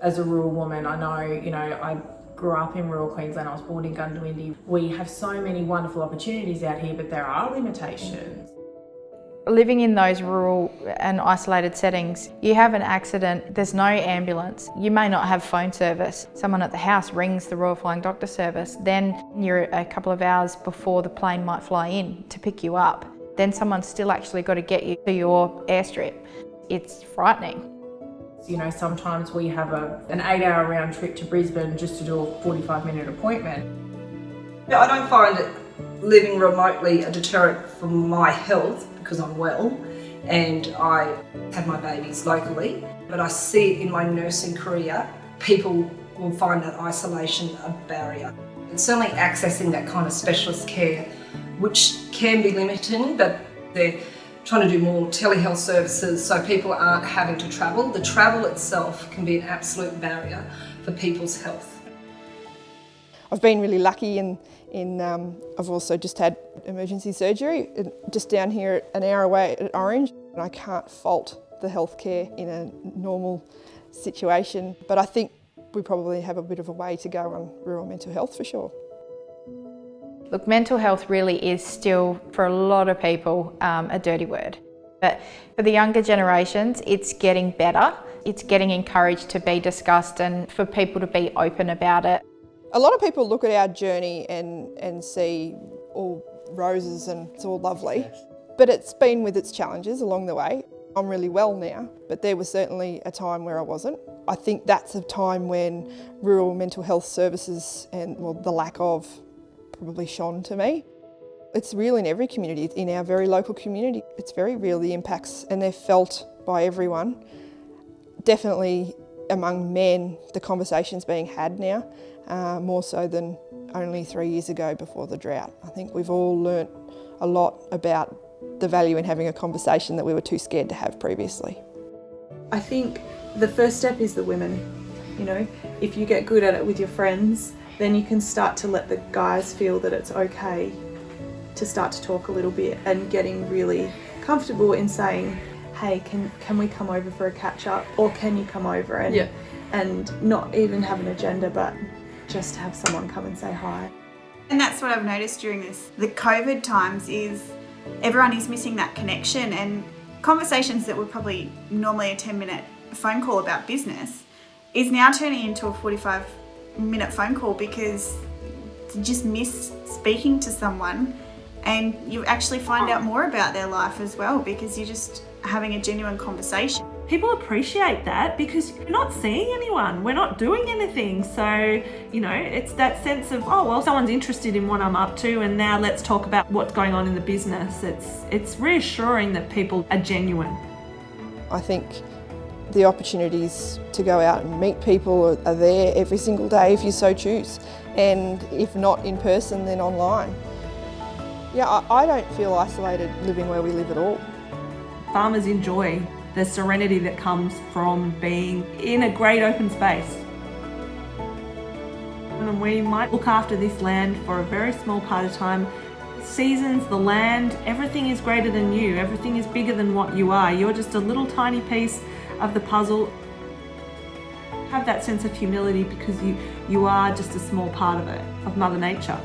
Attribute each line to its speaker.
Speaker 1: As a rural woman, I know, I grew up in rural Queensland. I was born in Gundawindi. We have so many wonderful opportunities out here, but there are limitations.
Speaker 2: Living in those rural and isolated settings, you have an accident, there's no ambulance, you may not have phone service. Someone at the house rings the Royal Flying Doctor Service, then you're a couple of hours before the plane might fly in to pick you up. Then someone's still actually got to get you to your airstrip. It's frightening.
Speaker 1: Sometimes we have an 8-hour round trip to Brisbane just to do a 45-minute appointment.
Speaker 3: I don't find it living remotely a deterrent for my health because I'm well and I had my babies locally, but I see it in my nursing career. People will find that isolation a barrier. And certainly accessing that kind of specialist care, which can be limiting, but they're trying to do more telehealth services so people aren't having to travel. The travel itself can be an absolute barrier for people's health.
Speaker 4: I've been really lucky I've also just had emergency surgery just down here an hour away at Orange. And I can't fault the healthcare in a normal situation, but I think we probably have a bit of a way to go on rural mental health for sure.
Speaker 2: Look, mental health really is still, for a lot of people, a dirty word. But for the younger generations, it's getting better. It's getting encouraged to be discussed and for people to be open about it.
Speaker 4: A lot of people look at our journey and see all roses and it's all lovely, but it's been with its challenges along the way. I'm really well now, but there was certainly a time where I wasn't. I think that's a time when rural mental health services and the lack of probably shone to me. It's real in every community, in our very local community. It's very real, the impacts, and they're felt by everyone. Definitely among men, the conversation's being had now, more so than only 3 years ago before the drought. I think we've all learnt a lot about the value in having a conversation that we were too scared to have previously.
Speaker 5: I think the first step is the women. If you get good at it with your friends, then you can start to let the guys feel that it's okay to start to talk a little bit and getting really comfortable in saying, hey, can we come over for a catch up, or can you come over and not even have an agenda, but just have someone come and say hi.
Speaker 6: And that's what I've noticed during the COVID times is everyone is missing that connection, and conversations that were probably normally a 10-minute phone call about business is now turning into a 45-minute phone call because you just miss speaking to someone and you actually find out more about their life as well because you're just having a genuine conversation.
Speaker 7: People appreciate that because you're not seeing anyone, we're not doing anything. So, it's that sense of, oh, well, someone's interested in what I'm up to and now let's talk about what's going on in the business. It's reassuring that people are genuine.
Speaker 4: I think the opportunities to go out and meet people are there every single day if you so choose. And if not in person, then online. Yeah, I don't feel isolated living where we live at all.
Speaker 7: Farmers enjoy the serenity that comes from being in a great open space. And we might look after this land for a very small part of time. Seasons, the land, everything is greater than you. Everything is bigger than what you are. You're just a little tiny piece of the puzzle. Have that sense of humility because you are just a small part of it, of Mother Nature.